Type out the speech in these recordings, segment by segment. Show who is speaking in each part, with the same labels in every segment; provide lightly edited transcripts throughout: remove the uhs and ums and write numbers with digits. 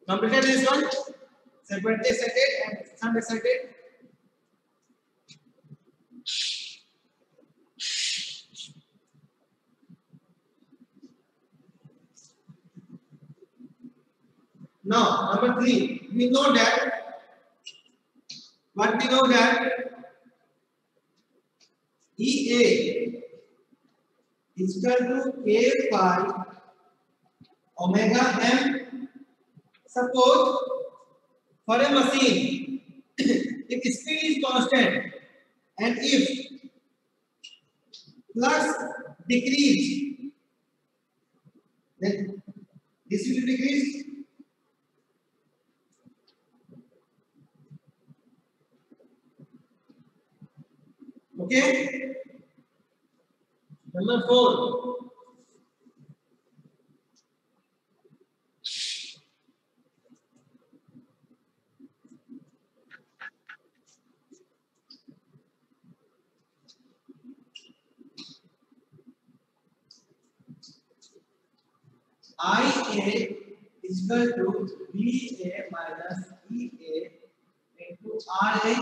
Speaker 1: Completed this one. Separately excited and shunt excited. Now, number 3, we know that EA is equal to K phi omega m. Suppose for a machine, if speed is constant and if flux decrease, then this will decrease. Okay. Number 4. IA is equal to VA minus EA into RA.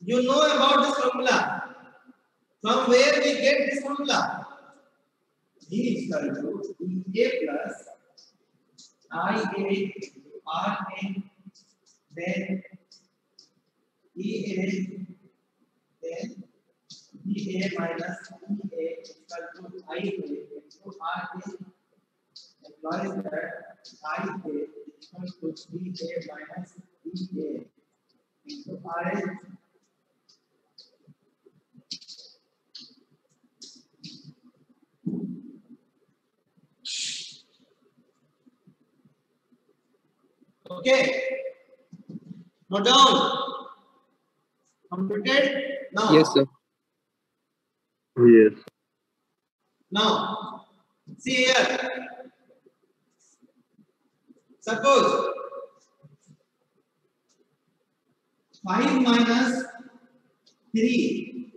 Speaker 1: You know about this formula. From where we get this formula? V is equal to EA plus IA into RA, then EA, then EA minus EA is equal to IA into RA. Implies that IA is equal to VA minus EA into RA. Okay. Note down. Completed? Now.
Speaker 2: Yes, sir.
Speaker 3: Yes.
Speaker 1: Now, see here. Suppose 5 minus 3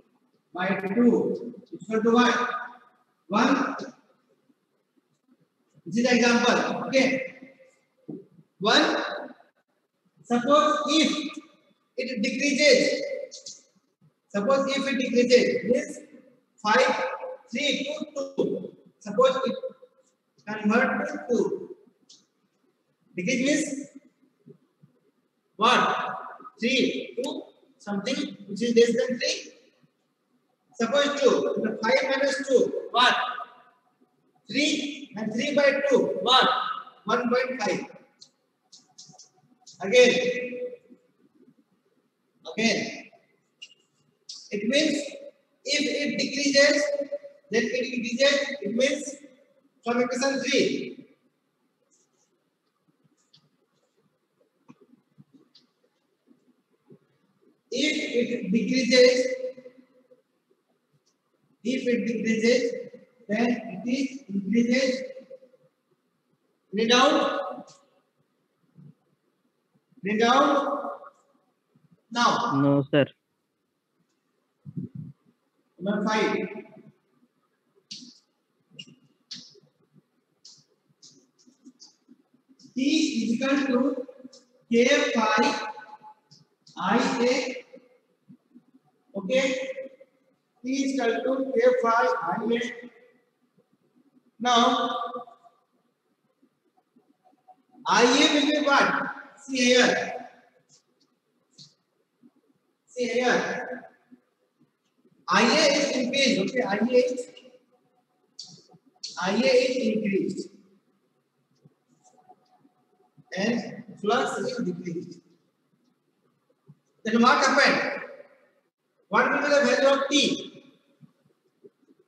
Speaker 1: by 2 is equal to what? 1. This is the example. Okay. 1. Suppose if it decreases, means 5, 3 to 2. Suppose it convert to 2. Decrease means what? 3 to something which is less than 3. Suppose 2. 5 minus 2. What? 3 and 3 by 2. What? 1.5. Again. It means if it decreases, then it increases. It means from equation 3. If it decreases, then it is increases. Any doubt? Now.
Speaker 2: No, sir.
Speaker 1: Number 5. T is equal to K phi IA. Okay. T is equal to K phi IA. Now, IA will be what? See here. IA is increased. Okay. IA is increased. And flux is decreased. Then what happened? What will be the value of T?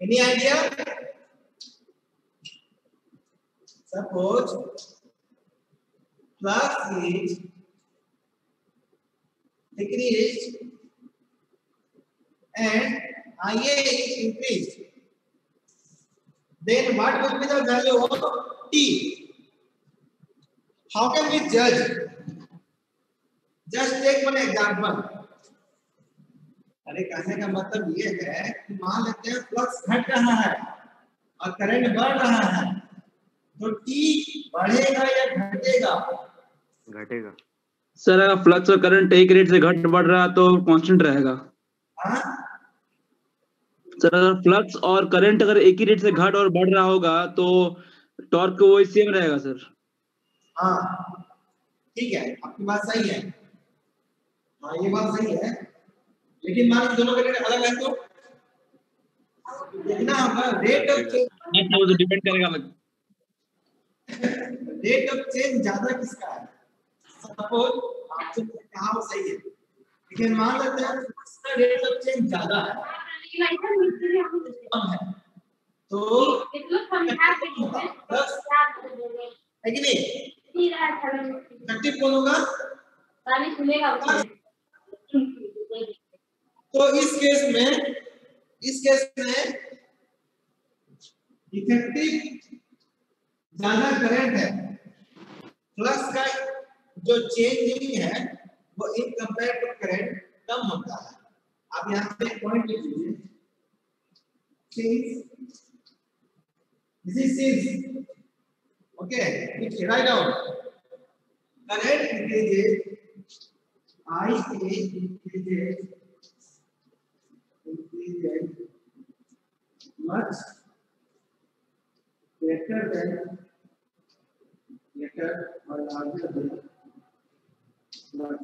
Speaker 1: Any idea? Suppose flux is decreased and IA is increased. Then what will be the value of T? How can we judge? Just take one example. अरे कहने का मतलब ये है कि मान लेते हैं फ्लक्स घट रहा है और करंट बढ़ रहा है, तो टी बढ़ेगा या घटेगा?
Speaker 3: घटेगा।
Speaker 2: सर अगर फ्लक्स और करंट एक रेट से घट बढ़ रहा तो कांस्टेंट रहेगा।
Speaker 1: हाँ
Speaker 2: सर अगर फ्लक्स और करंट अगर एक ही रेट से घट और बढ़ रहा होगा तो टॉर्क वो सेम रहेगा सर।
Speaker 1: हाँ ठीक है, आपकी बात सही है। हाँ ये बात सही है, लेकिन मान लीजिए दोनों का रेट अलग है तो देखना होगा रेट ऑफ चेंज।
Speaker 2: अच्छा वो तो डिपेंड करेगा अलग।
Speaker 1: रेट ऑफ चेंज ज्यादा किसका है? सपोज आपसे कहा वो सही है, लेकिन मान लेते हैं इसका रेट ऑफ चेंज ज्यादा है कम है, तो है कि नहीं? इफेक्टिव कौन होगा? तो इस केस में इफेक्टिव ज्यादा करंट है, फ्लक्स का जो चेंजिंग है वो इन कंपेयर टू करंट कम होता है। आप यहाँ पे पॉइंट लिख लीजिए, this is since, okay, write down current increases, I increases much greater or larger than flux.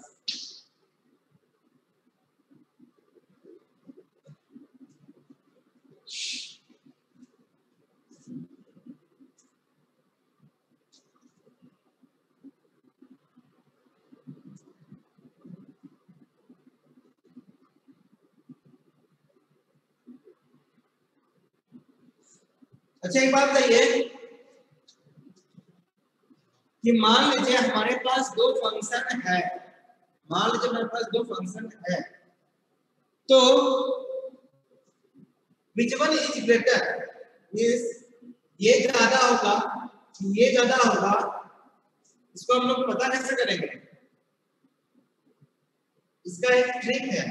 Speaker 1: अच्छा एक बात बताइए कि मान लीजिए हमारे पास दो फंक्शन है, तो which one is greater, means ये ज्यादा होगा ये ज्यादा होगा, इसको हम लोग पता कैसे करेंगे? इसका एक ट्रिक है,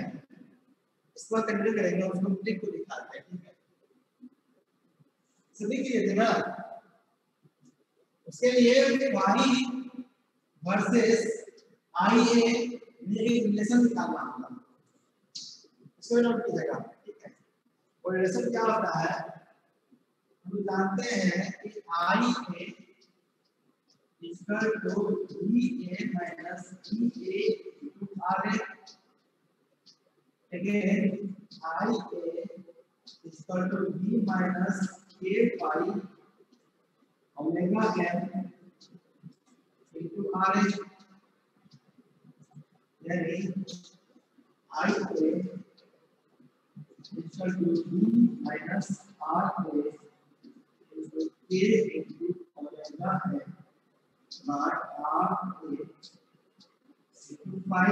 Speaker 1: इसको कंटिन्यू करेंगे और उसको ट्रिक को दिखाते हैं, ठीक है? सभी किए थे ना? उसके लिए y वर्सेस IA में एक रिलेशन निकालना होगा, इसको नोट कीजिएगा, ठीक है? वो रिलेशन क्या होता है? हम जानते हैं कि IA equal to VA minus EA into RA, again IA equal to V minus K pi omega n into RA, यानी IA equal to V minus RA into K into omega n by RA into phi.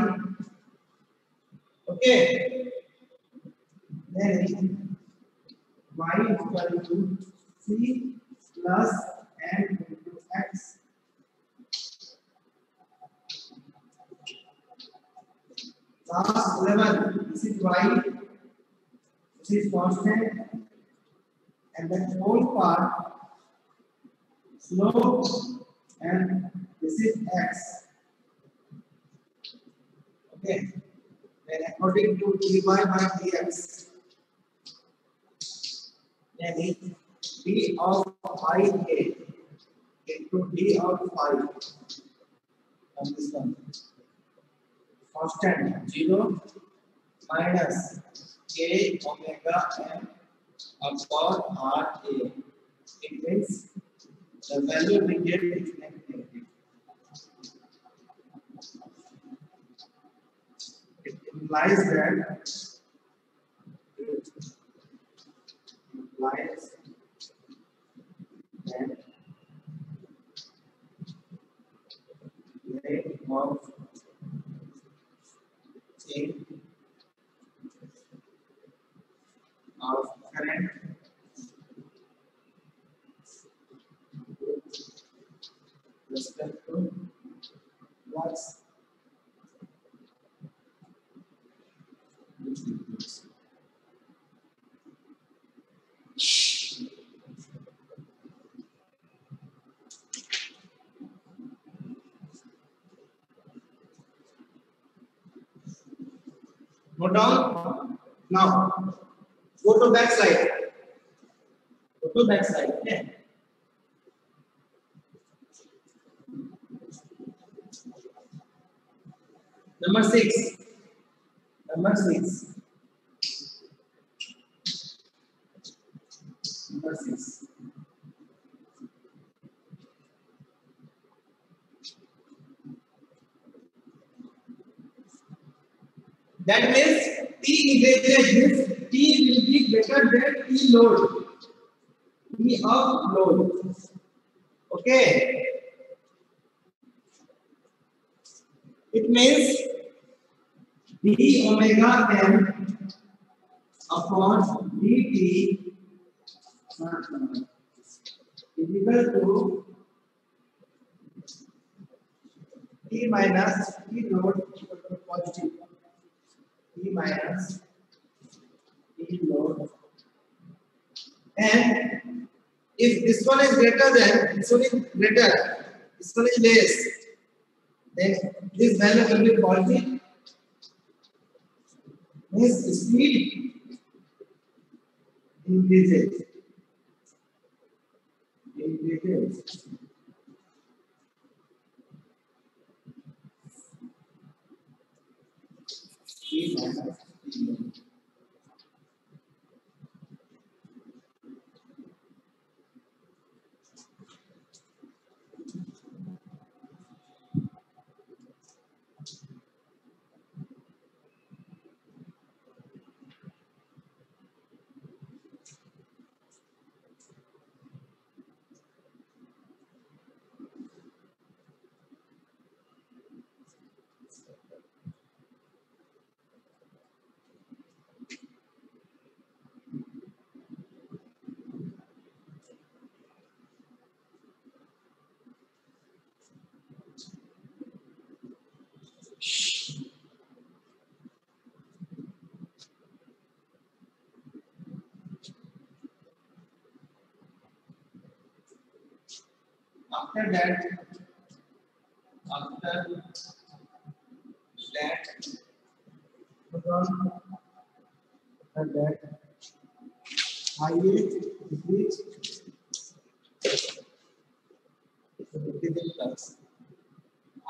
Speaker 1: Okay, then y equal to C plus n into x. Last 11, this is y, this is constant, and the whole part slope, and this is x. Okay, then according to dy by dx, यानी d of phi a into d of phi, and this one constant 0 minus k omega n upon R A. It means the value we get is negative. It implies that rate of change of current with respect to flux, which includes Note down. Now go to back slide. Go to back slide. Okay. Number 6. Number 6. Number 6. That means T increases means T will be greater than T load. T of load. Okay. It means d omega m upon dt is equal to T minus T load equal to positive. T minus T load. And if this one is greater than, this one is greater, this one is less, then this value will be positive. Means speed increases. Increases. T minus T load. After that, IA decrease increasing flux.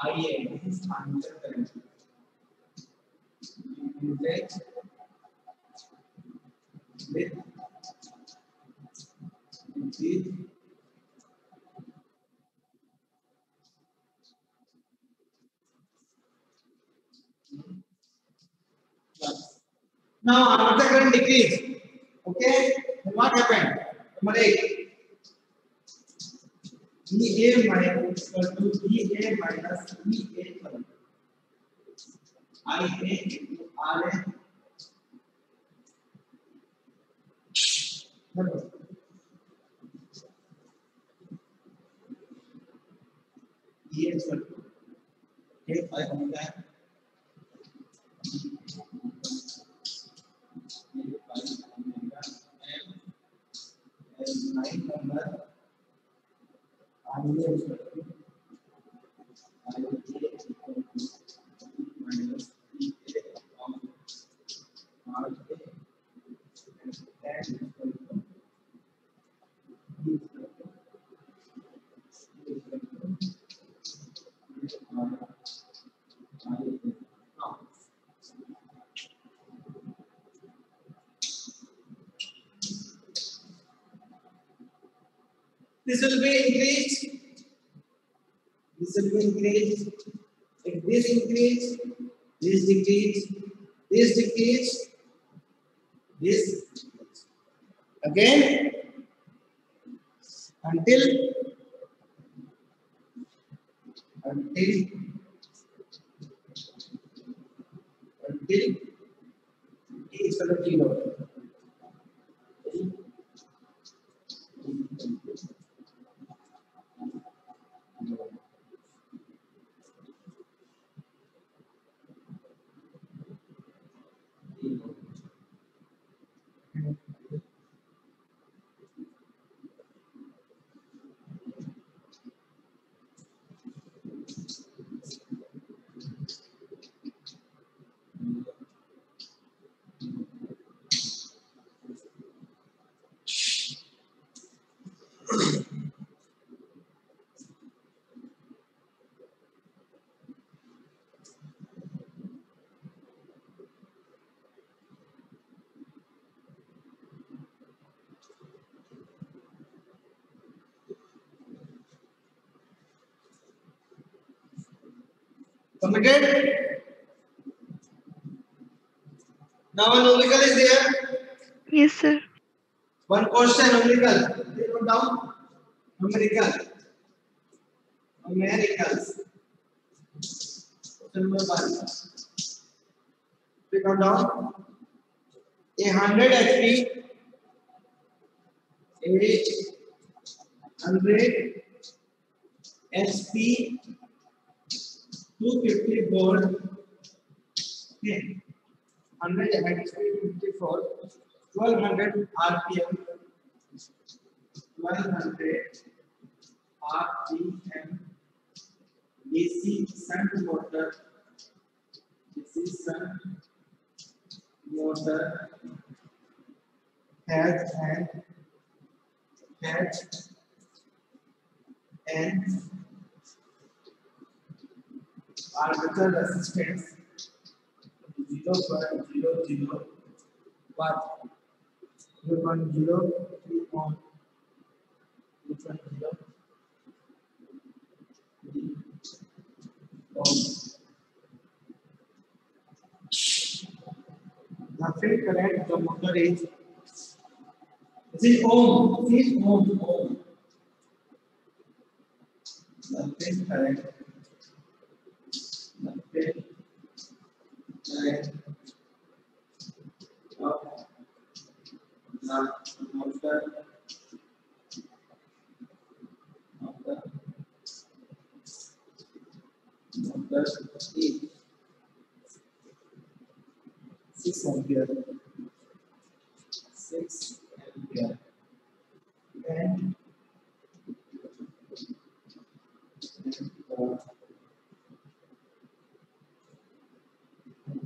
Speaker 1: IA this is armature current. Increase with increase flux. Now armature current decrease. Okay, then what happened? Number 8. EA minus equal to EA minus EA current. IA into RA. Number. EA is equal to 8 by omega. 8 by omega m as 9 number. IA is equal to IA equal to minus EA upon RA and tan is equal to E is equal to E is equal to now this will be increased. This will be increased. If this increase, this decrease, this decrease, this decrease. Again until T is equal to T load. Submitted. Now a numerical is there.
Speaker 4: Yes, sir.
Speaker 1: One question numerical. Take it down. Numerical. Numericals. Question number 1. Take it down. A 100 HP. A 100 HP 250 volt. Okay. 100 HP 54. 1200 RPM. 1200 RPM. DC shunt motor. DC shunt motor has an armature resistance 0.00 watt. 0.03 ohm. 0.03 ohm. The field current of the motor is this is ohm. This is ohm. The field current. The field current of the motor is 6 ampere. 6 ampere. And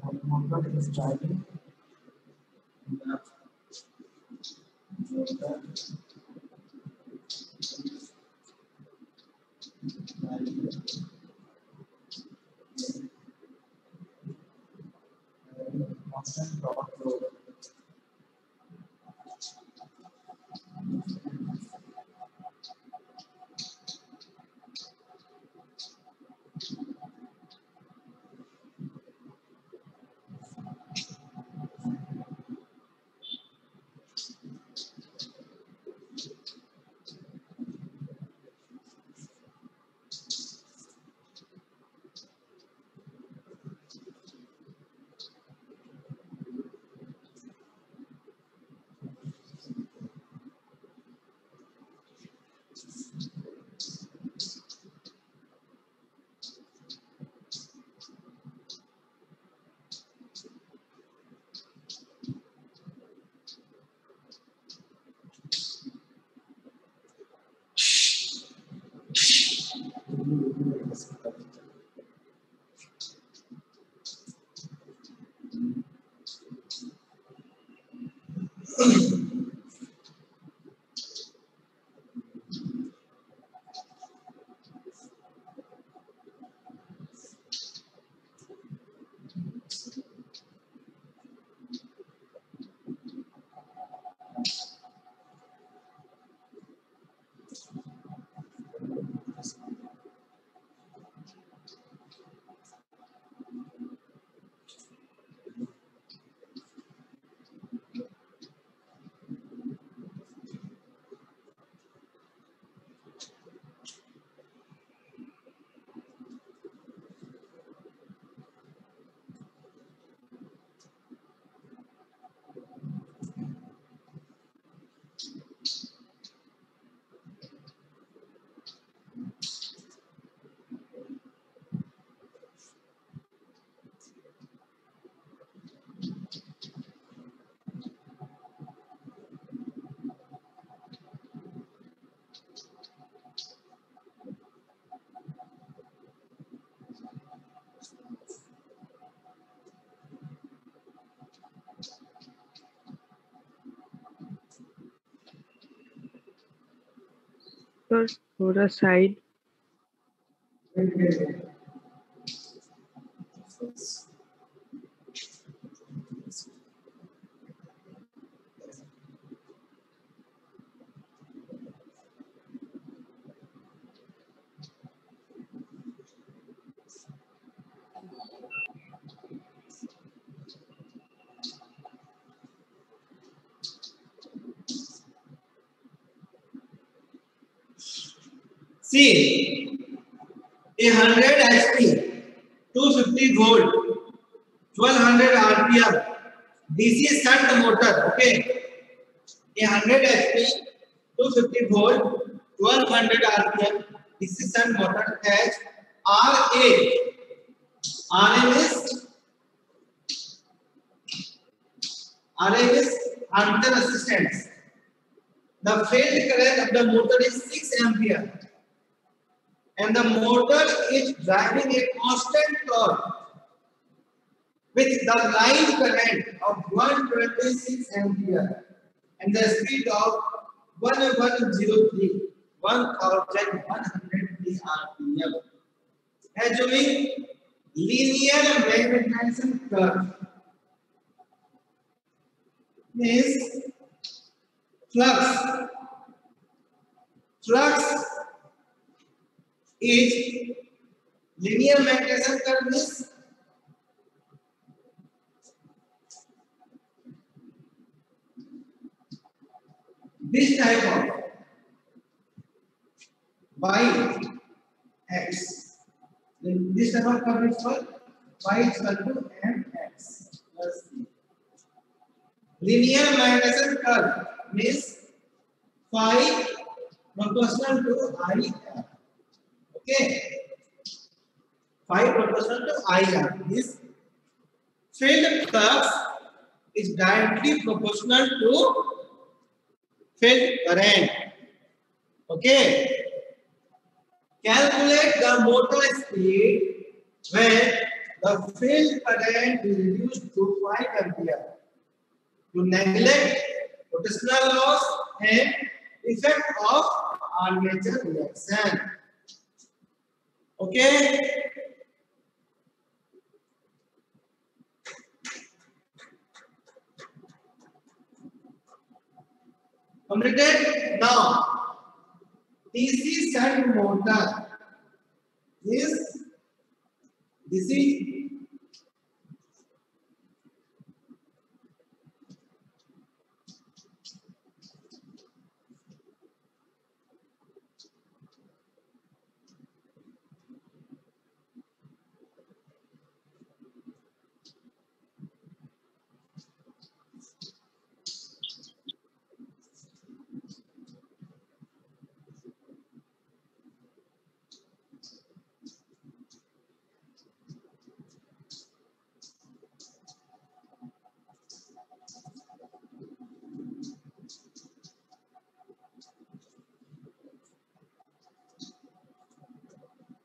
Speaker 1: the motor is driving. The motor constant torque flow.
Speaker 4: Sir, थोड़ा side
Speaker 1: See, a 100 HP, 250 volt, 1200 RPM, DC shunt motor. Okay, a 100 HP, 250 volt, 1200 RPM, DC shunt motor has RA. RA is armature resistance. The field current of the motor is 6 ampere, and the motor is driving a constant torque with the line current of 126 ampere and the speed of 1103 RPM. Assuming linear magnetism curve means flux is linear magnetism curve means this type of y x. This type of curve is called y is equal to mx plus c. Linear magnetism curve means phi proportional to IR. Okay, phi proportional to IR. This field flux is directly proportional to field current. Okay, calculate the motor speed when the field current is reduced to 5 ampere to neglect rotational loss and effect of armature reaction. Okay, completed. Now DC shunt motor is DC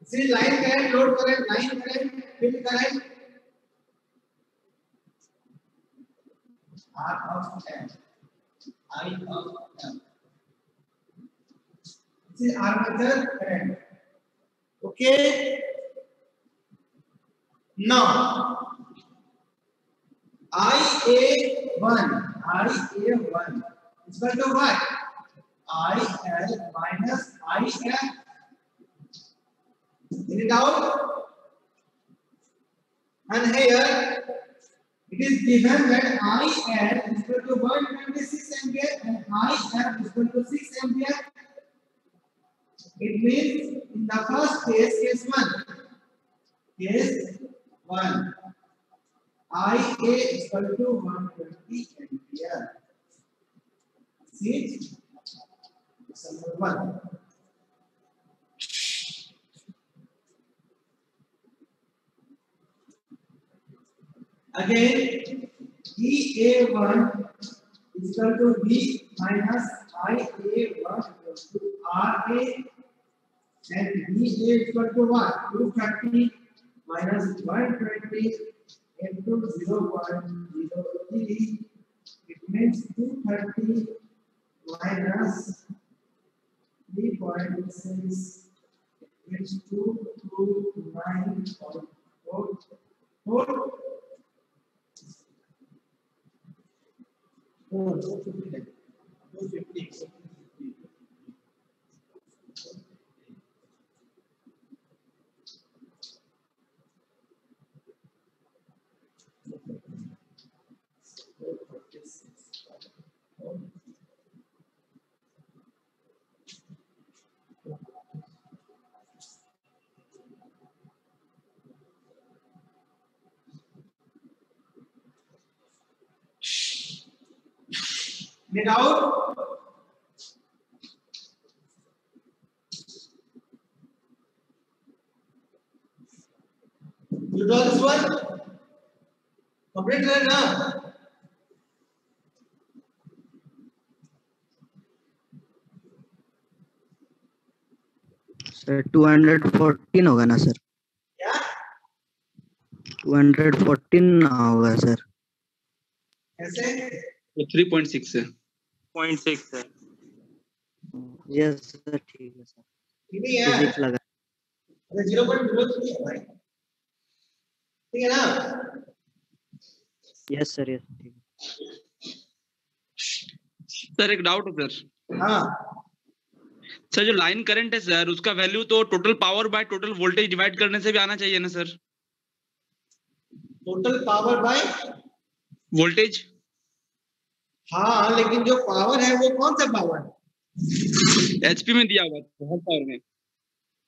Speaker 1: see line current, load current, line current, field current R of M, I of M. See armature current. Okay. Now IA1 is equal to what? IL minus IF. Any doubt? And here it is given that IL is equal to 126 ampere and IF is equal to 6 ampere. It means in the first case 1, IA is equal to 120 ampere. See, example 1. Again, EA1 is equal to B minus IA1 equal to RA, and BA is equal to what? 230 minus 120 into 0.03. It means 230 minus 3.6. It means 229.44. 250. Get out. You draw this one. Complete है ना?
Speaker 5: Sir 214 होगा ना sir?
Speaker 1: क्या?
Speaker 5: 214 होगा sir.
Speaker 1: कैसे?
Speaker 2: वो 3.6 है।
Speaker 6: 0.6 है।
Speaker 5: यस सर ठीक है सर।
Speaker 1: ठीक है।
Speaker 5: फिजिक्स लगा।
Speaker 1: अरे 0.03 है भाई। ठीक है ना?
Speaker 5: यस सर यस ठीक है।
Speaker 2: सर एक डाउट है सर।
Speaker 1: हाँ।
Speaker 2: सर जो लाइन करंट है सर, उसका वैल्यू तो total power by total voltage divide करने से भी आना चाहिए ना sir?
Speaker 1: Total power by
Speaker 2: voltage.
Speaker 1: हाँ, लेकिन जो पावर है वो कौन सा पावर है?
Speaker 2: एचपी में दिया हुआ है, हॉर्स पावर में।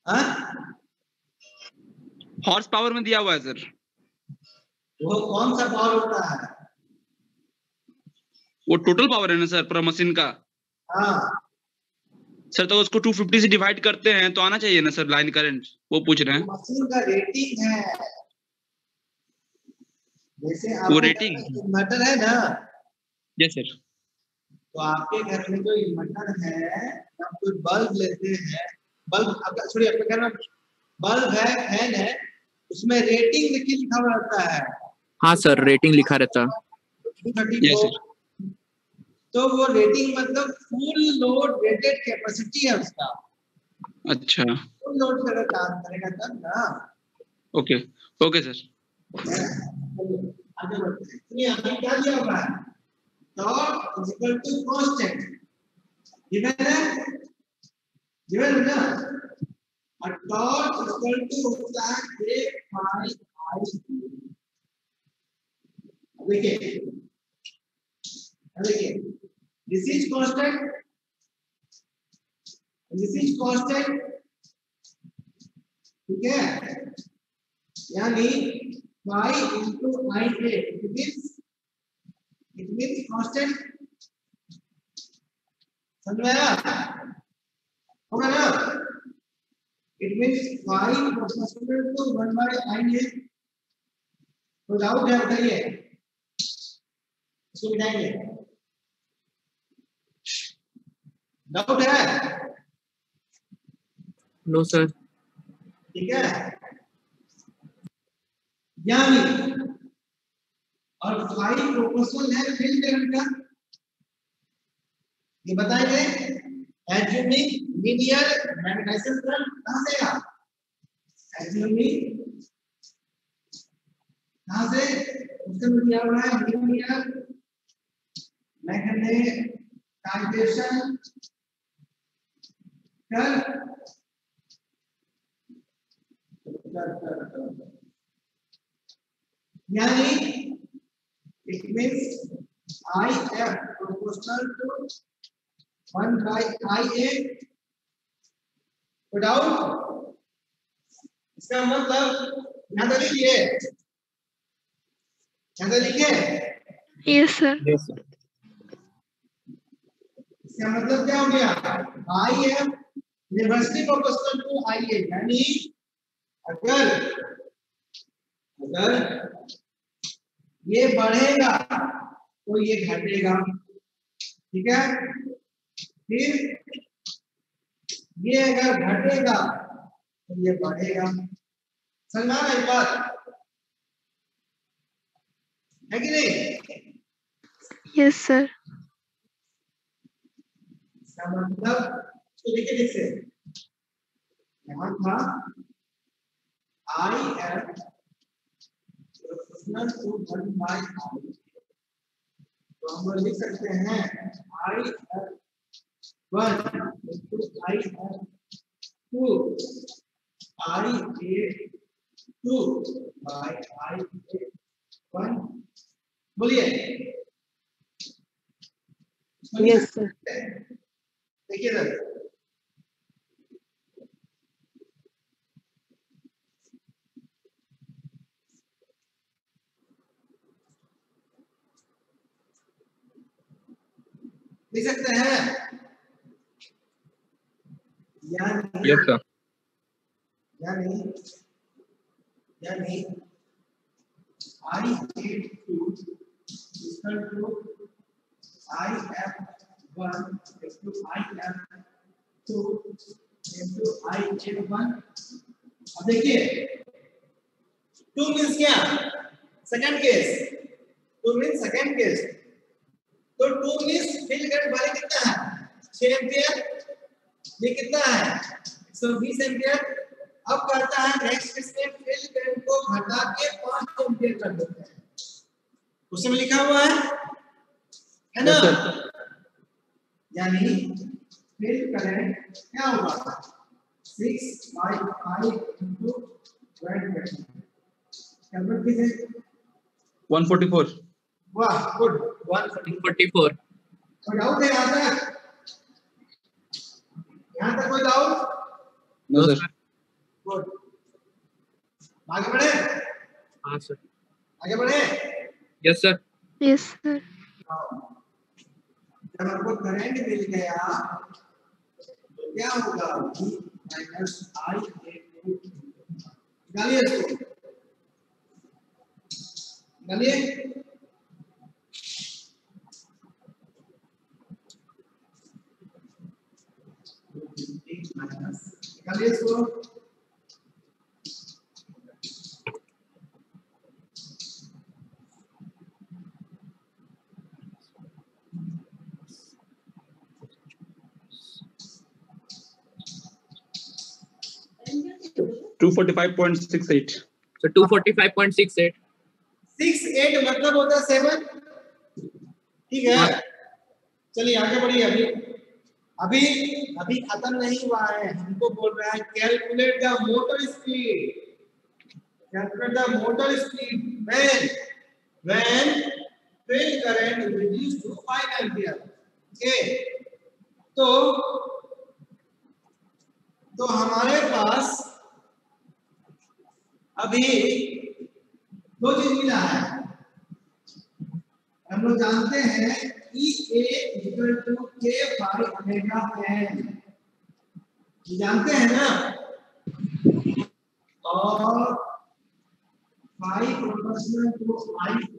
Speaker 1: हाँ?
Speaker 2: हॉर्स पावर में दिया हुआ है सर।
Speaker 1: वो कौन सा पावर होता है?
Speaker 2: वो टोटल पावर है ना सर पूरा मशीन का?
Speaker 1: हाँ।
Speaker 2: सर तो उसको 250 से डिवाइड करते हैं तो आना चाहिए ना सर लाइन करंट, वो पूछ रहे हैं।
Speaker 1: मशीन का रेटिंग है। जैसे
Speaker 2: वो
Speaker 1: आपके घर
Speaker 2: रेटिंग?
Speaker 1: में इन्वर्टर है ना,
Speaker 2: यस सर।
Speaker 1: तो आपके घर में जो इन्वर्टर है, आप कोई बल्ब लेते हैं, बल्ब आपका छोड़िए, आपके घर में बल्ब है, फैन है, उसमें रेटिंग लिखा हुआ रहता है।
Speaker 6: हाँ सर, रेटिंग लिखा रहता है।
Speaker 2: 234।
Speaker 1: सर। तो वो रेटिंग मतलब फुल लोड रेटेड कैपेसिटी है उसका।
Speaker 2: अच्छा
Speaker 1: फुल लोड पे अगर काम करेगा तब ना।
Speaker 2: Okay okay sir.
Speaker 1: आगे बढ़ते हैं। सुनिए अभी क्या दिया हुआ है? Torque is equal to constant. Given है ना? और टॉर्क इज इक्वल टू होता है K फाई I। देखिए this is constant, this is constant, ठीक है? यानी phi into I A it means constant. समझ में आया? होगा ना? It means phi proportional to 1 by I A. तो डाउट है बताइए, इसको मिटाएंगे। डाउट है?
Speaker 6: No sir.
Speaker 1: ठीक है? यानी और फाई प्रोपोर्शनल है फील्ड करंट का, ये बताएंगे। एज्यूमिंग लीनियर मैग्नेटाइजेशन करंट कहां से आया? एज्यूमिंग कहां से? उससे दिया हुआ है लीनियर मैग्नेटाइजेशन करंट। यानी it means IF proportional to 1 by IA without। इसका मतलब यहाँ तो लिखिए, यहाँ तो लिखिए।
Speaker 4: Yes sir.
Speaker 6: Yes sir.
Speaker 1: इसका मतलब क्या हो गया? IF inversely proportional to IA। यानी अगर ये बढ़ेगा तो ये घटेगा, ठीक है? फिर ये अगर घटेगा तो ये बढ़ेगा। समझा ना एक बात है कि नहीं?
Speaker 4: Yes sir.
Speaker 1: इसका मतलब तो देखिए लिख से यहाँ था I F proportional to 1 by I, तो हम लोग लिख सकते हैं I F 1 into I F 2 I A 2 by I A 1। बोलिए।
Speaker 4: Yes sir.
Speaker 1: देखिए सर, यानी
Speaker 6: यस सर
Speaker 1: यानी यानी I82 equal to IF1 into IF2 into IF1। अब देखिए 2 मींस क्या, second case, 2 means second case, तो 2 मींस फील्ड करंट वाले कितना है 6 एंपियर, ये कितना है 120 एंपियर। अब करता है नेक्स्ट स्टेप, फील्ड करंट को घटा के 5 एंपियर कर देते हैं, उसमें लिखा हुआ है ना। यानी फील्ड करंट क्या होगा 6/5 into 20। कैलकुलेट कीजिए
Speaker 2: 144।
Speaker 1: वाह गुड 144।
Speaker 6: 44
Speaker 1: कोई डाउट है यहाँ तक कोई डाउट?
Speaker 2: No sir.
Speaker 1: गुड, आगे बढ़े।
Speaker 6: हाँ सर
Speaker 1: आगे बढ़े।
Speaker 6: Yes sir
Speaker 4: Yes, sir.
Speaker 1: जब हमको करंट मिल गया तो क्या होगा V माइनस I निकालिए इसको, निकालिए। निकालिए इसको।
Speaker 2: 245.68।
Speaker 6: so 245.68
Speaker 1: 68 मतलब होता है 7, ठीक है। चलिए आगे बढ़िए। अभी अभी अभी खत्म नहीं हुआ है, हमको बोल रहा है calculate the motor speed, calculate the motor speed when field current reduced to 5 ampere। Okay, तो हमारे पास अभी दो चीज मिला है। हम लोग जानते हैं EA equal to K by omega n, ये जानते हैं ना। और phi proportional to IF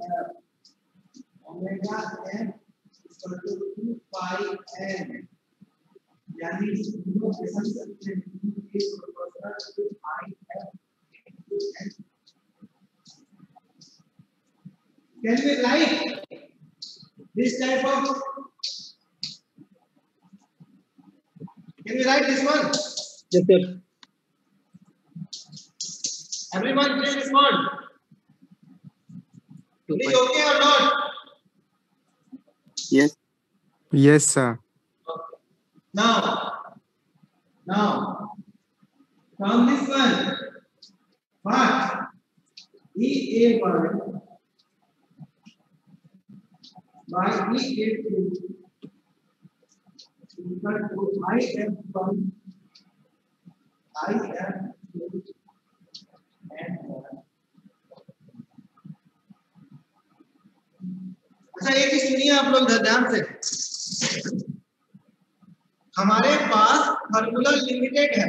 Speaker 1: omega n equal to 2 pi n, यानी दोनों केस सकते हैं E proportional to IF into n। Can we write this type of, can we write this one?
Speaker 2: Yes sir।
Speaker 1: Everyone please respond. It is okay or not?
Speaker 3: Yes.
Speaker 7: Yes, sir.
Speaker 1: Now from this one, what EA1 by EA2 equal to IF1 IF2 and 1। अच्छा एक चीज सुनिए आप लोग ध्यान से, हमारे पास formula limited है,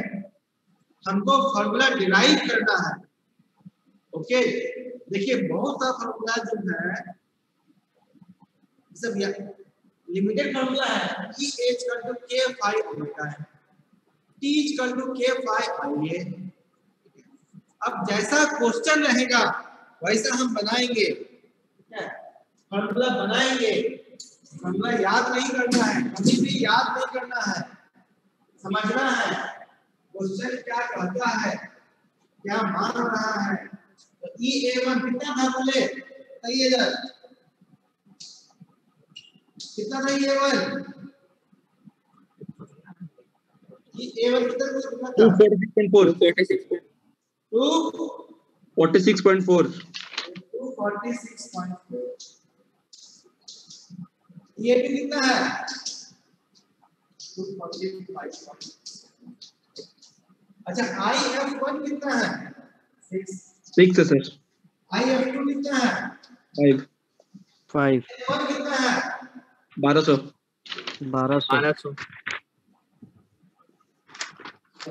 Speaker 1: हमको फार्मूला डिराइव करना है। ओके, देखिए बहुत सा फार्मूला जो है सब लिमिटेड फार्मूला है। E equal to K phi omega है, T equal to K phi IA। अब जैसा क्वेश्चन रहेगा वैसा हम बनाएंगे, ठीक है, फार्मूला बनाएंगे। फार्मूला याद नहीं करना है, कभी भी याद नहीं करना है, समझना है क्वेश्चन क्या कहता है, क्या मान रहा है। तो EA1 कितना था बोले, बताइए जरा कितना था EA1? EA1 कितना था?
Speaker 2: 246.4।
Speaker 6: 246.4
Speaker 1: 246.4। ये भी कितना है 245। अच्छा IF1 कितना है
Speaker 2: 6 है सर।
Speaker 1: IF2 कितना है
Speaker 2: 5।
Speaker 5: 5
Speaker 1: IF1 कितना है
Speaker 2: 1200।
Speaker 5: 1200
Speaker 6: 1200
Speaker 2: Sir,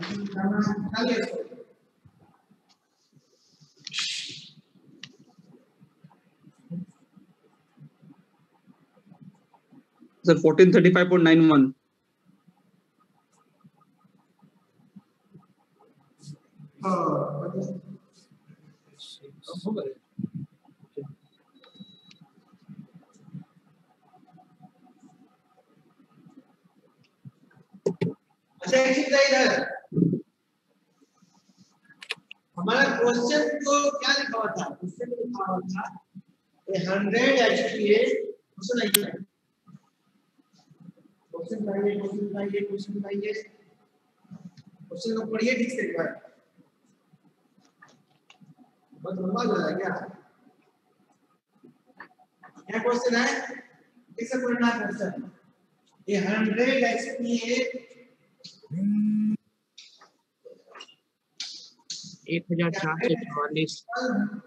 Speaker 2: 1435.91.
Speaker 1: अच्छा एक चीज इधर हमारा क्वेश्चन तो क्या लिखा हुआ था, क्वेश्चन में लिखा हुआ था 100 HPA क्वेश्चन है, क्वेश्चन लाइए क्वेश्चन को पढ़िए ठीक से एक बार, बहुत लंबा हो जाएगा क्या क्वेश्चन है, कैसे पढ़ना है क्वेश्चन, ये 100 HPA
Speaker 6: 1444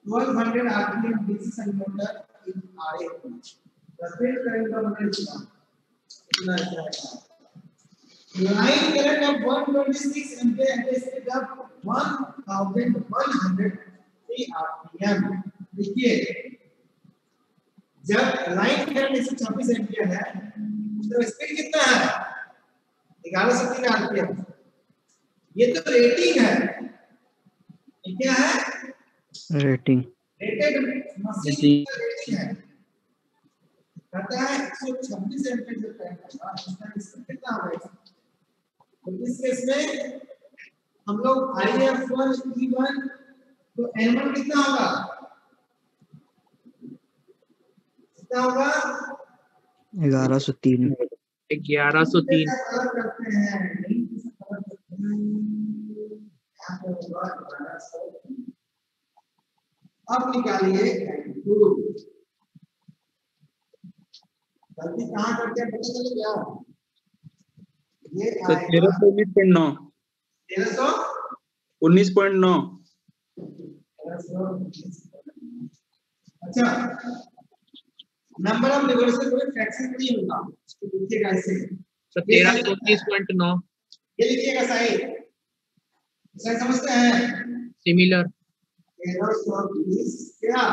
Speaker 1: 1200 RPM DC sun motor in RA. The field current of motor is line current of 126 ampere at a speed of 1103 RPM. देखिए जब लाइन करंट 126 एम्पीयर है तो स्पीड कितना है 1103 आरपीएम, ये तो रेटिंग है, ये क्या है
Speaker 5: रेटिंग,
Speaker 1: रेटेड मशीन का रेटिंग है, कहता है 126 एम्पीयर जो करंट होगा उसका स्पीड कितना होगा, तो इस केस में हम लोग IF1 E1 तो N1 कितना होगा
Speaker 5: 1103
Speaker 6: 1103
Speaker 1: करते हैं नहीं किसी तरह करते हैं यहाँ पे होगा 1103। अब निकालिए N2, गलती कहाँ करते हैं पता चले क्या, ये
Speaker 2: सर,
Speaker 1: आएगा
Speaker 2: 1319. 19.9.
Speaker 1: अच्छा नंबर ऑफ रिवर्सल कोई फ्रैक्शन नहीं होगा, इसको लिखिएगा ऐसे,
Speaker 6: सर 1319.9
Speaker 1: ये लिखिएगा सही सही समझते हैं,
Speaker 6: सिमिलर
Speaker 1: 1320 क्या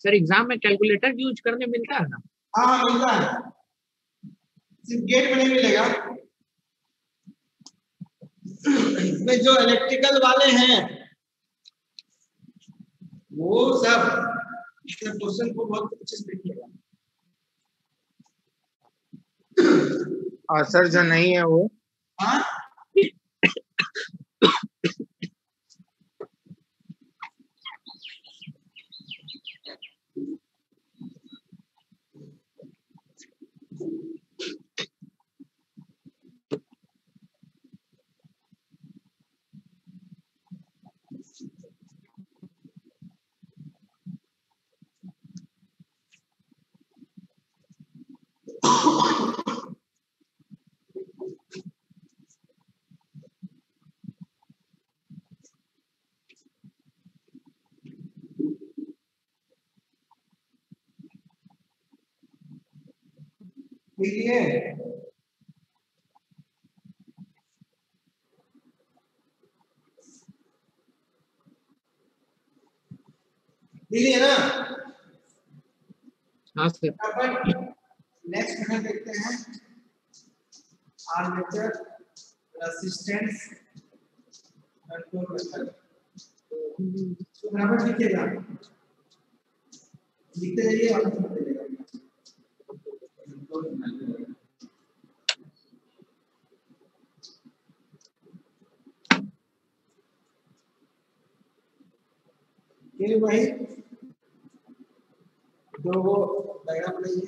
Speaker 6: सर एग्जाम में कैलकुलेटर यूज करने मिलता है ना,
Speaker 1: हाँ मिलता है, सिर्फ गेट में नहीं मिलेगा, इसमें जो इलेक्ट्रिकल वाले हैं वो सब इस क्वेश्चन को बहुत अच्छे से देखिएगा।
Speaker 7: और सर जो नहीं है वो
Speaker 1: हाँ देखिए देखिए ना,
Speaker 6: हाँ सर
Speaker 1: नेक्स्ट मेथड देखते हैं, आर्मेचर रेजिस्टेंस कंट्रोल मेथड, तो बराबर लिखिएगा, लिखते जाइए और समझते जाइएगा। ये वही जो वो डायग्राम बनाइए,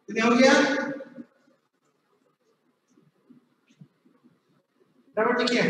Speaker 1: कितने हो गया? बराबर ठीक है।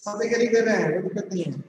Speaker 1: सब एक कर रहे हैं, कोई दिक्कत नहीं है।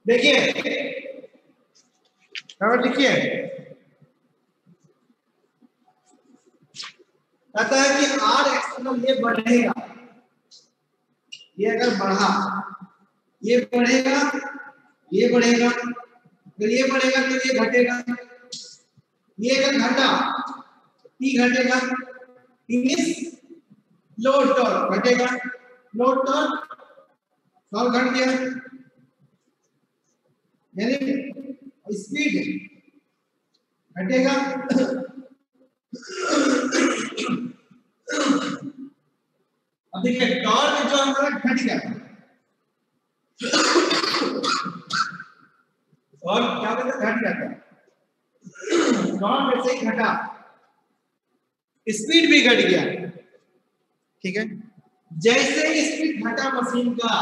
Speaker 1: देखिए लिखिए, कहता है कि आर एक्सटर्नल ये बढ़ेगा, ये अगर बढ़ा ये बढ़ेगा, ये बढ़ेगा, अगर ये बढ़ेगा तो ये घटेगा, ये अगर घटा टी घटेगा, मींस लोड टॉर्क घटेगा, लोड टॉर्क घट गया, यानी स्पीड घटेगा। अब देखिए टॉर्क जो हमारा घट गया और क्या कहते हैं घट जाता है, टॉर्क ऐसे ही घटा, स्पीड भी घट गया, ठीक है। जैसे स्पीड घटा मशीन का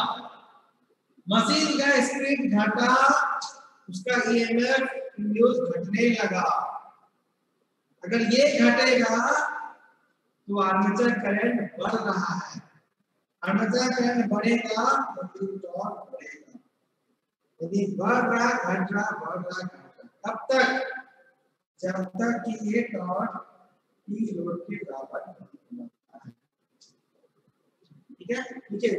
Speaker 1: स्पीड घटा, उसका ईएमएफ इंड्यूस घटने लगा। अगर ये घटेगा तो आर्मेचर करंट बढ़ रहा है, आर्मेचर करंट बढ़ेगा तो फिर टॉर्क बढ़ेगा। यदि बढ़ रहा घट रहा बढ़ रहा घट रहा, तब तक जब तक कि ये टॉर्क टी लोड के बराबर नहीं होता है, ठीक है। नीचे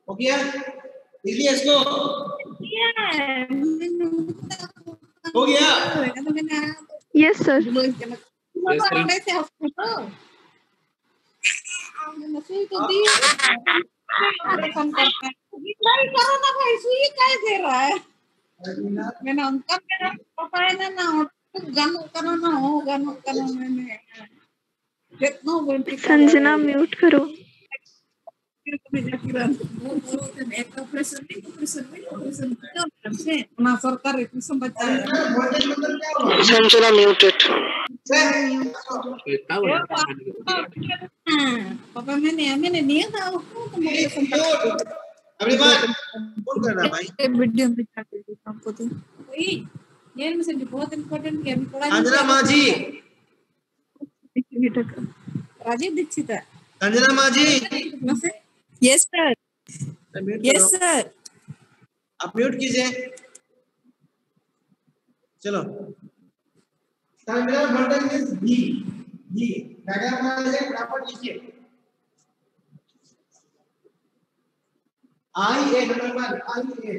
Speaker 1: हो गया, इसलिए इसको हो गया।
Speaker 4: Yes, sir.
Speaker 8: मैंने अंकल मेरा पापा है ना गानो करो ना हो गानो करो मैंने कितना बोलती
Speaker 4: संजना म्यूट करो।
Speaker 8: ना सरकार इतनी समझता है
Speaker 1: संजना म्यूटेड।
Speaker 8: पापा मैंने नहीं था
Speaker 1: अगली बार कौन कर रहा है भाई?
Speaker 8: वीडियो में आपको तो ये में से बहुत इंपॉर्टेंट है, अभी पढ़ा
Speaker 1: संजना माझी,
Speaker 8: राजीव दीक्षित है।
Speaker 1: संजना माझी,
Speaker 8: यस सर, यस सर,
Speaker 1: आप म्यूट कीजिए। चलो terminal voltage is V, diagram में से बराबर लिखिए, IA नंबर IA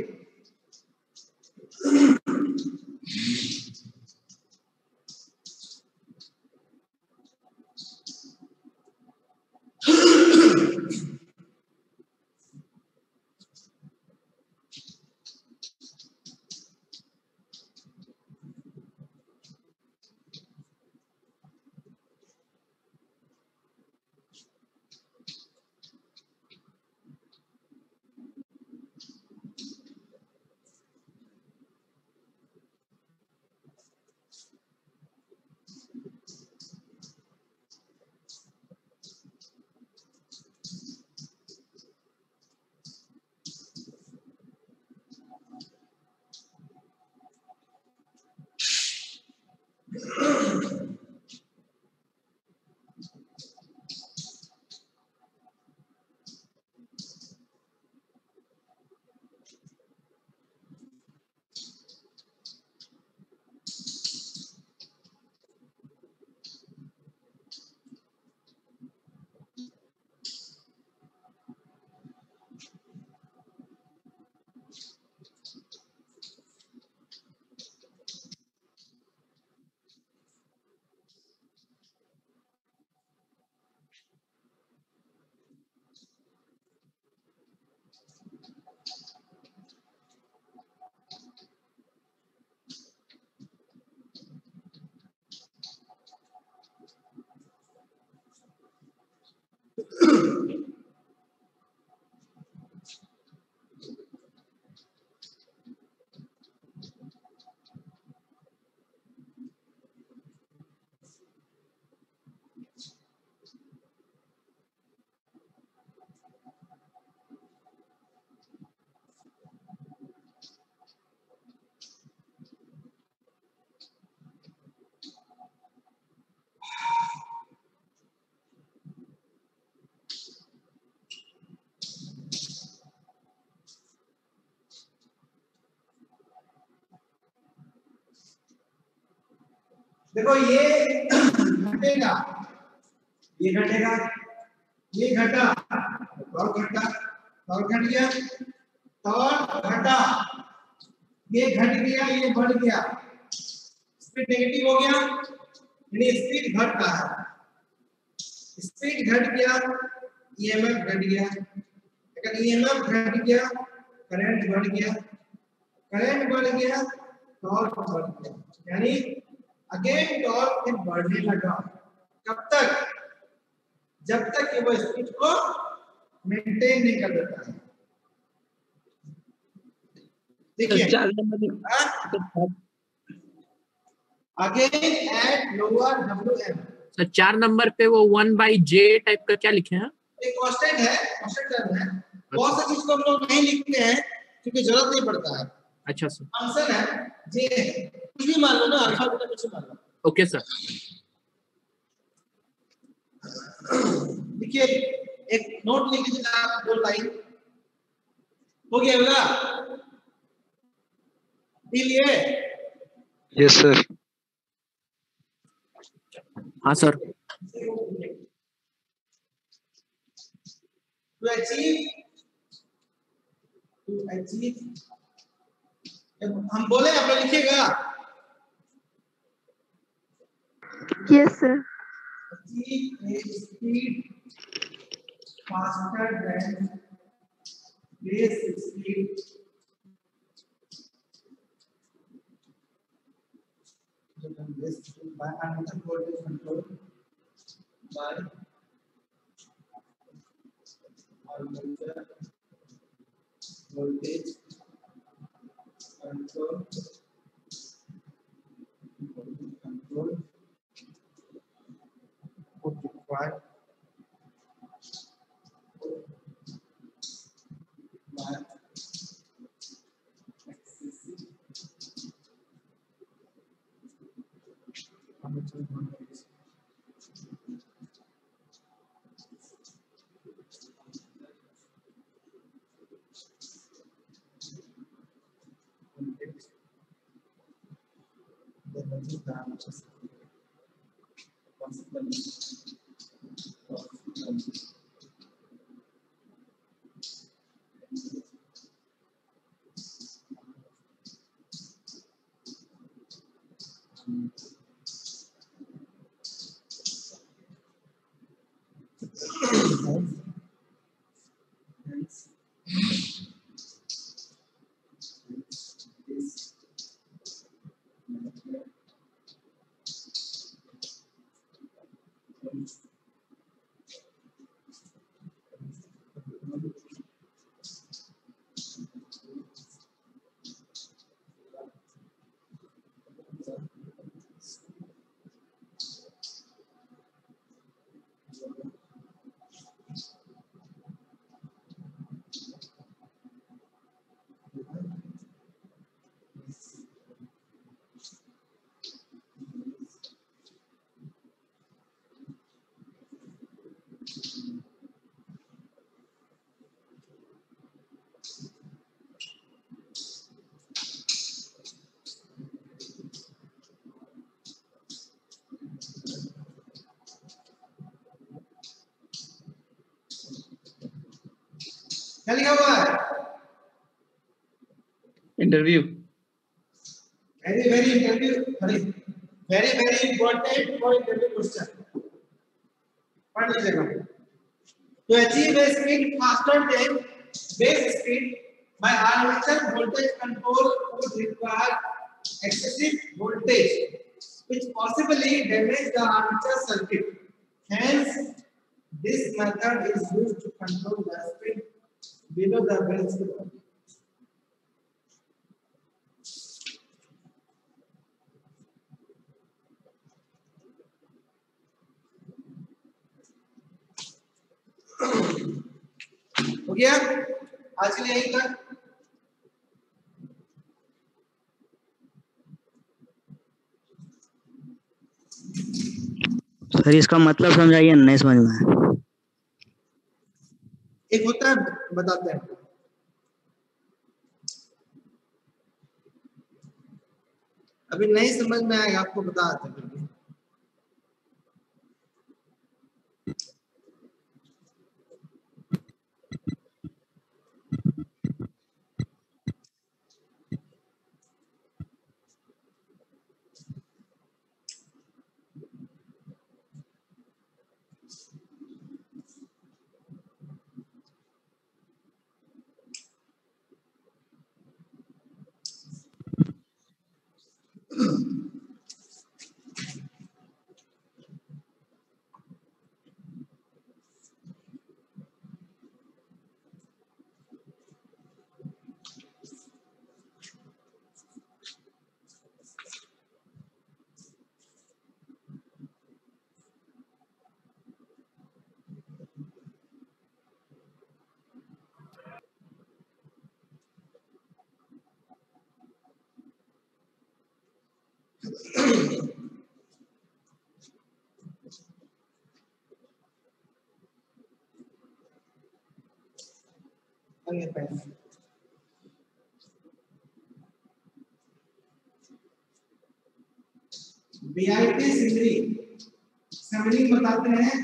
Speaker 1: देखो ये घटेगा, ये घटेगा, ये घटा और घटा और घट गया और घटा, ये घट गया, ये बढ़ गया, स्पीड नेगेटिव हो गया, यानी स्पीड घट रहा है, स्पीड घट गया, ईएमएफ घट गया, अगर ईएमएफ घट गया करंट बढ़ गया, करंट बढ़ गया टॉर्क बढ़ गया, यानी अगेन टॉर्क बढ़ने लगा। कब तक? जब तक कि वो स्पीड को मेंटेन नहीं कर देता है। देखिए again at lower W M.
Speaker 6: Sir 4 number पे वो 1/j टाइप का क्या लिखे हैं?
Speaker 1: एक कांस्टेंट है, कांस्टेंट टर्म है। बहुत सी चीज को हम लोग नहीं लिखते हैं क्योंकि जरूरत नहीं पड़ता है।
Speaker 6: अच्छा सर,
Speaker 1: फंक्शन है जे, कुछ भी मान लो ना, अल्फा बीटा कुछ भी मान लो।
Speaker 6: Okay sir.
Speaker 1: देखिए एक नोट लिख लीजिए आप, 2 लाइन हो गया होगा, लिए?
Speaker 3: Yes sir.
Speaker 6: हाँ सर।
Speaker 1: To achieve, हम बोले आप लोग लिखिएगा।
Speaker 4: Yes, sir.
Speaker 1: Achieve a speed faster than base speed by another voltage control by armature voltage control would require by excessive armature voltage. The logic parameters क्या लिखा हुआ है?
Speaker 2: Interview.
Speaker 1: Very very interview, very very important for interview question. पढ़ लीजिएगा। To achieve a speed faster than base speed by armature voltage control would require excessive voltage, which possibly damage the armature circuit. Hence, this method is used to control the speed below the base speed. हो गया? आज के लिए यही तक।
Speaker 5: Sir इसका मतलब समझाइए, नहीं समझ में आया।
Speaker 1: एक होता है, बताते हैं। अभी नहीं समझ में आएगा, आपको बता देते हैं। बीआईटी सिमरी समरी बताते हैं,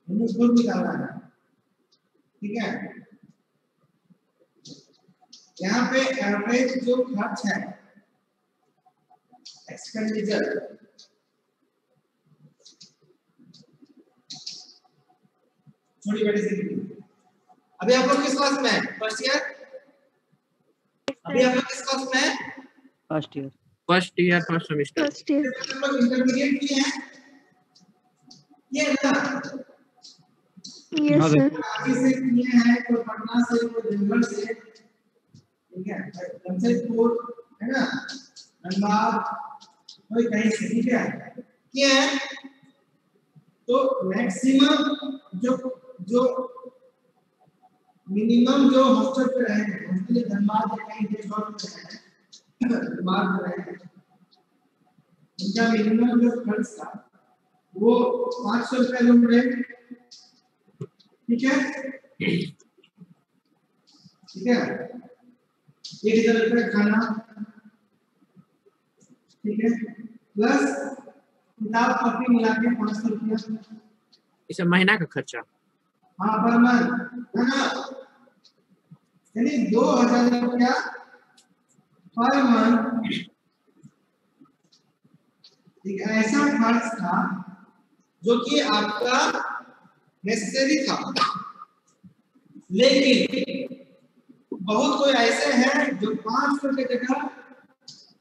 Speaker 1: हमें खुद निकालना है। ठीक है, यहाँ पे एवरेज जो खर्च है, एक्सपेंडिचर, छोटी बड़ी सी। अभी आप लोग किस क्लास में है? First year? अभी आप लोग किस क्लास में है?
Speaker 5: First year.
Speaker 6: First year first semester.
Speaker 4: First year.
Speaker 1: हम लोग इंटरमीडिएट किए हैं ये ना?
Speaker 4: Yes sir.
Speaker 1: रांची से किए हैं, कोई पटना से, कोई दिल्ली से। ठीक है, जमशेदपुर है ना, धनबाद, कोई कहीं से। ठीक है, किए हैं। तो मैक्सिमम जो मिनिमम जो हॉस्टल पे रहे हैं, उनके लिए धनबाद या कहीं के शॉप पे रहे हैं, धनबाद में रहे हैं, उनका मिनिमम जो खर्च था वो 500 रुपए रूम रेंट। ठीक है, ठीक है, 1000 रुपए खाना। ठीक है, प्लस किताब कॉपी मिला के 500 रुपया।
Speaker 6: इसे महीना का खर्चा।
Speaker 1: हाँ, पर मंथ है ना, यानी 2000 रुपया पर मंथ। एक ऐसा खर्च था जो कि आपका नेसेसरी था, लेकिन बहुत कोई ऐसे हैं जो 500 के जगह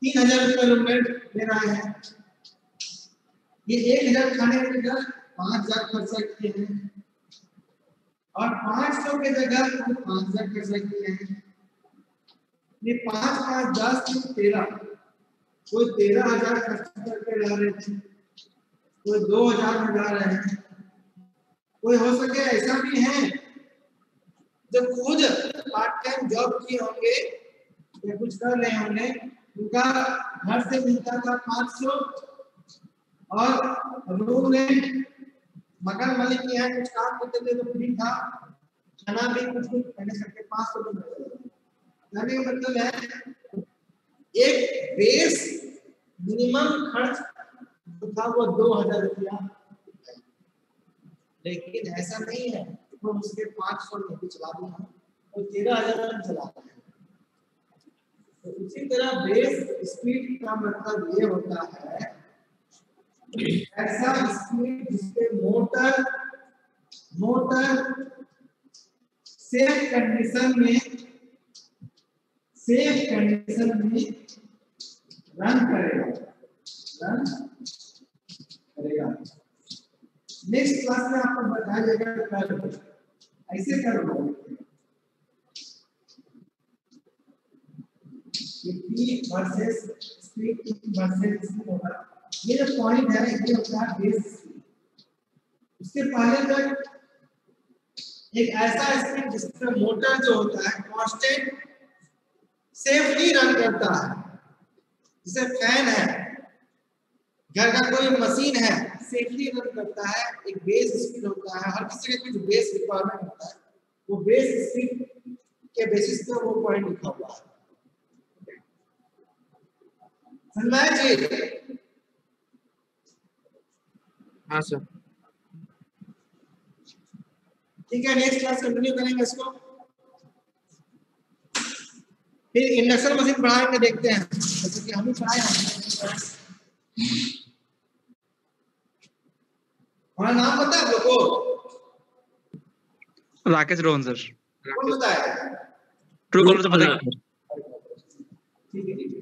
Speaker 1: 3000 रुपये रूम रेंट ले रहे हैं। ये 1000 खाने की जगह 5000 खर्चा किए हैं, और 500 के जगह 5000 खर्चा किए हैं। ये 5 5 10 13, कोई 13000 खर्च करके रह रहे थे, कोई 2000 में जा रहे हैं, कोई हो सके ऐसा भी है जो खुद पार्ट टाइम जॉब किए होंगे या कुछ कर रहे होंगे, उनका घर से मिलता था 500, और रूम रेंट मकान मालिक के यहाँ कुछ काम करते थे तो फ्री था, खाना भी कुछ मैंने करके 500 रुपये। कहने का मतलब है एक बेस मिनिमम खर्च जो था वो 2000 रुपया, लेकिन ऐसा नहीं है। तो उसके 500 में भी चला दिया तो 13,000 में चला रहा है। तो उसी तरह बेस स्पीड का मतलब ये होता है ऐसा स्पीड जिसपे मोटर सेफ कंडीशन में रन करेगा। नेक्स्ट क्लास में आपको बताया जाएगा ऐसे करो P versus speed versus speed होगा। ये जो पॉइंट है ये होता है बेस स्पीड। उसके पहले तक एक ऐसा स्पीड जिसमें मोटर जो होता है कांस्टेंट सेफली रन करता है, जैसे फैन है, घर का कोई मशीन है, सेफली रन करता है। एक बेस स्पीड होता है, हर किसी का कुछ बेस रिक्वायरमेंट होता है, वो बेस स्पीड के बेसिस पे वो पॉइंट लिखा हुआ है। समझा जी?
Speaker 6: हाँ सर।
Speaker 1: ठीक है, नेक्स्ट क्लास कंटिन्यू करेंगे इसको। फिर इंडक्शन मशीन पढ़ाएंगे, देखते हैं जैसे कि हम ही पढ़ाए हमारा नाम पता है आप लोगों को?
Speaker 3: राकेश रोहन सर।
Speaker 1: कौन बताया?
Speaker 3: ट्रू कॉलर से पता है।
Speaker 1: ठीक है ठीक है।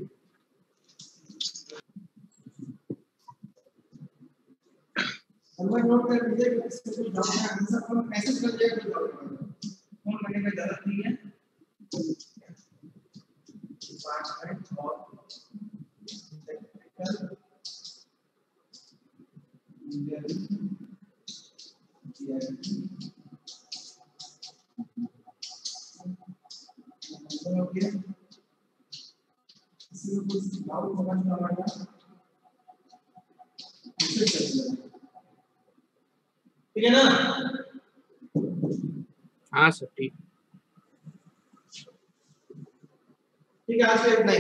Speaker 1: नंबर नोट कर लीजिए, किसी को डाउट है आंसर को मैसेज कर दिया, फोन करने की जरूरत नहीं है। ठीक है ना?
Speaker 6: हाँ सर ठीक।
Speaker 1: ठीक है, आज के इतना ही।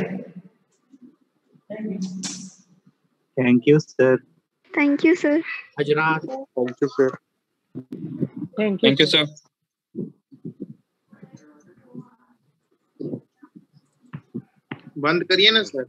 Speaker 5: Thank you sir.
Speaker 4: Thank you, sir.
Speaker 6: हजरात।
Speaker 3: Thank you sir.
Speaker 7: Thank you sir. बंद करिए ना सर।